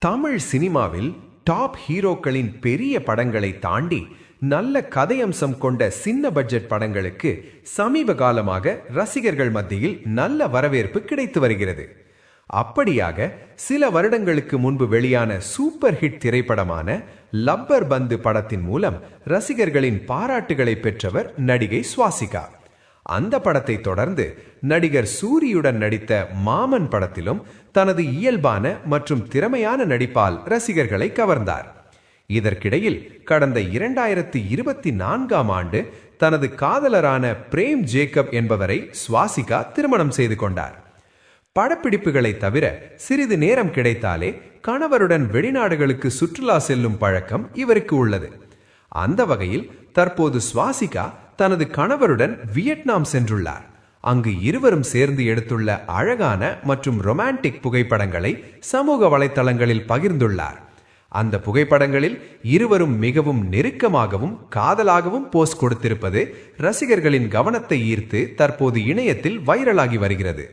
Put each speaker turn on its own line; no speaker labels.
தமிழ் சினிமாவில் டாப் ஹீரோக்களின் பெரிய படங்களை தாண்டி நல்ல கதையம்சம் கொண்ட சின்ன பட்ஜெட் படங்களுக்கு சமீப காலமாக ரசிகர்கள் மத்தியில் நல்ல வரவேற்பு கிடைத்து வருகிறது. அப்படியாக சில வருடங்களுக்கு முன்பு வெளியான சூப்பர் ஹிட் திரைப்படமான லப்பர் பந்து படத்தின் மூலம் ரசிகர்களின் பாராட்டுகளை பெற்றவர் நடிகை சுவாசிகா. அந்த படத்தை தொடர்ந்து நடிகர் சூரியுடன் நடித்த மாமன் படத்திலும் தனது இயல்பான மற்றும் திறமையான நடிப்பால் ரசிகர்களை கவர்ந்தார். இதற்கிடையில் கடந்த 2024ஆம் ஆண்டு தனது காதலரான பிரேம் ஜேக்கப் என்பவரை சுவாசிகா திருமணம் செய்து கொண்டார். படப்பிடிப்புகளை தவிர சிறிது நேரம் கிடைத்தாலே கணவருடன் வெளிநாடுகளுக்கு சுற்றுலா செல்லும் பழக்கம் இவருக்கு உள்ளது. அந்த வகையில் தற்போது சுவாசிகா தனது கணவருடன் வியட்நாம் சென்றுள்ளார். அங்கு இருவரும் சேர்ந்து எடுத்துள்ள அழகான மற்றும் ரொமான்டிக் புகைப்படங்களை சமூக வலைத்தளங்களில் பகிர்ந்துள்ளார். அந்த புகைப்படங்களில் இருவரும் மிகவும் நெருக்கமாகவும் காதலாகவும் போஸ் கொடுத்திருப்பது ரசிகர்களின் கவனத்தை ஈர்த்து தற்போது இணையத்தில் வைரலாகி வருகிறது.